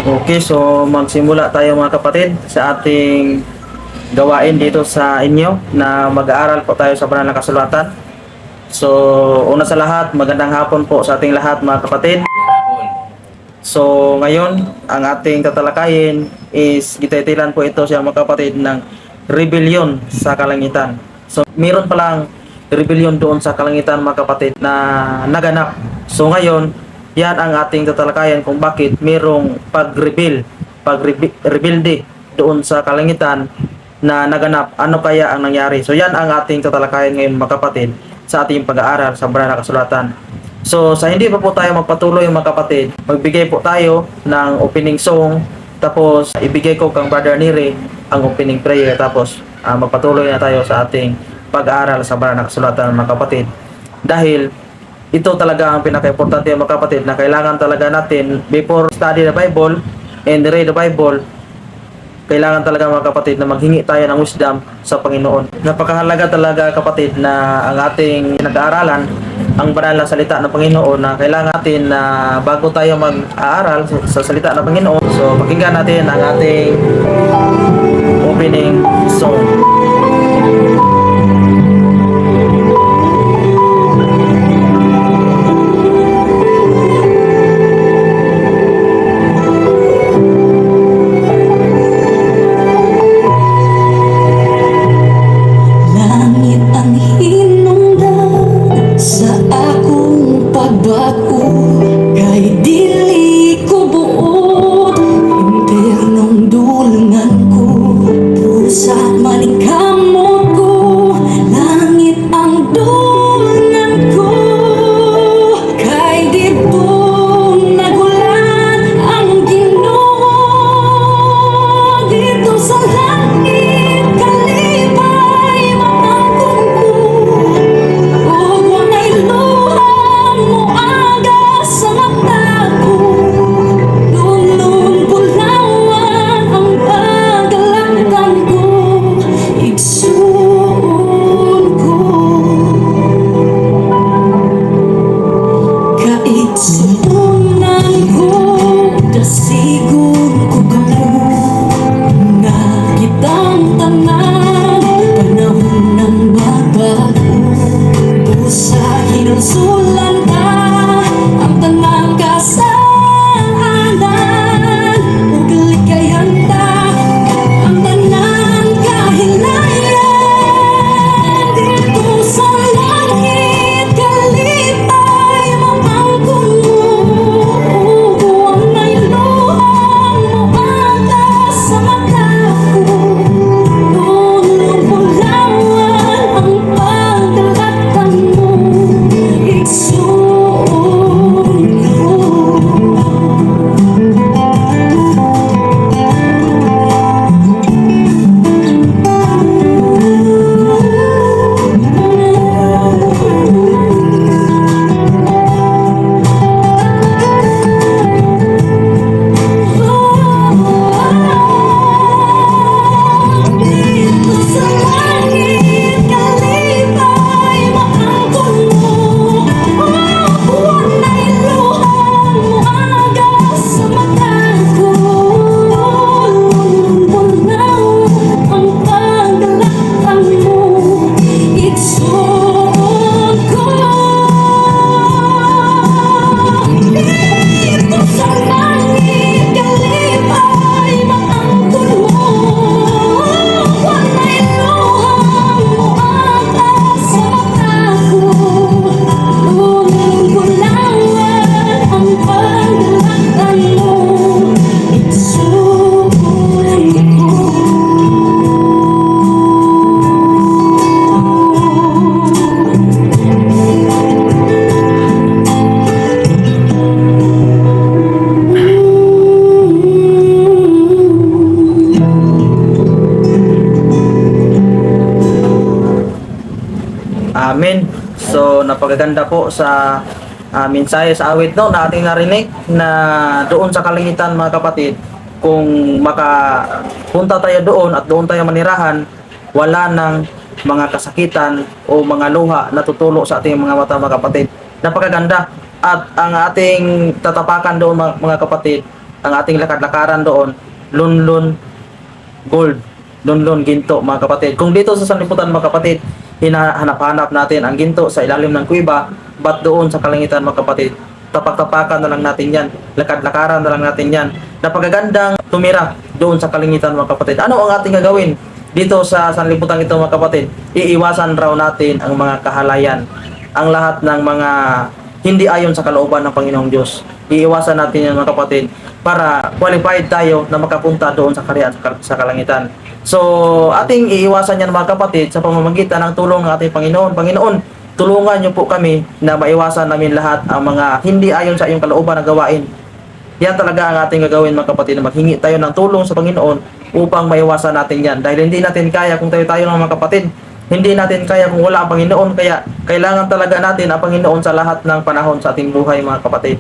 Okay, so magsimula tayo mga kapatid sa ating gawain dito sa inyo na mag-aaral po tayo sa banal na kasulatan. So, una sa lahat, magandang hapon po sa ating lahat mga kapatid. So, ngayon, ang ating tatalakayin is gititilan po ito siya mga kapatid ng rebellion sa kalangitan. So, meron palang rebellion doon sa kalangitan mga kapatid na naganap. So, ngayon, yan ang ating tatalakayan kung bakit merong pag-rebelde doon sa kalangitan na naganap. Ano kaya ang nangyari? So, yan ang ating tatalakayan ngayon mga kapatid sa ating pag-aaral sa banal na kasulatan. So, sa hindi pa po tayo magpatuloy mga kapatid, magbigay po tayo ng opening song, tapos ibigay ko kang Brother Neri ang opening prayer, tapos magpatuloy na tayo sa ating pag-aaral sa banal na kasulatan mga kapatid. Dahil ito talaga ang pinaka-importante mga kapatid na kailangan talaga natin before study the Bible and read the Bible. Kailangan talaga mga kapatid na maghingi tayo ng wisdom sa Panginoon. Napakahalaga talaga kapatid na ang ating pinag-aaralan ang banal na salita ng Panginoon, na kailangan natin na bago tayo mag-aaral sa salita ng Panginoon. So pakinggan natin ang ating opening song. Amen. So napakaganda po sa mensahe sa awit no na ating narinig na doon sa kalangitan mga kapatid, kung makapunta tayo doon at doon tayo manirahan, wala nang mga kasakitan o mga luha na tutulo sa ating mga mata mga kapatid. Napakaganda. At ang ating tatapakan doon mga kapatid ang ating lakad-lakaran doon, lunlun gold, lunlun ginto mga kapatid. Kung dito sa sanlibutan mga kapatid, hinahanap-hanap natin ang ginto sa ilalim ng kuweba, ba't doon sa kalangitan mga kapatid, tapak-tapakan na lang natin yan, lakad-lakaran na lang natin yan. Napakagandang tumira doon sa kalangitan mga kapatid. Ano ang ating gagawin dito sa sanlibutan ito mga kapatid? Iiwasan raw natin ang mga kahalayan, ang lahat ng mga hindi ayon sa kalooban ng Panginoong Diyos. Iiwasan natin yan mga kapatid para qualified tayo na makapunta doon sa kaharian sa kalangitan. So, ating iiwasan yan mga kapatid sa pamamagitan ng tulong ng ating Panginoon. Panginoon, tulungan niyo po kami na maiwasan namin lahat ang mga hindi ayon sa iyong kalooban na gawain. Yan talaga ang ating gagawin mga kapatid, na maghingi tayo ng tulong sa Panginoon upang maiwasan natin yan. Dahil hindi natin kaya kung tayo ng mga kapatid. Hindi natin kaya kung wala ang Panginoon. Kaya kailangan talaga natin ang Panginoon sa lahat ng panahon sa ating buhay mga kapatid.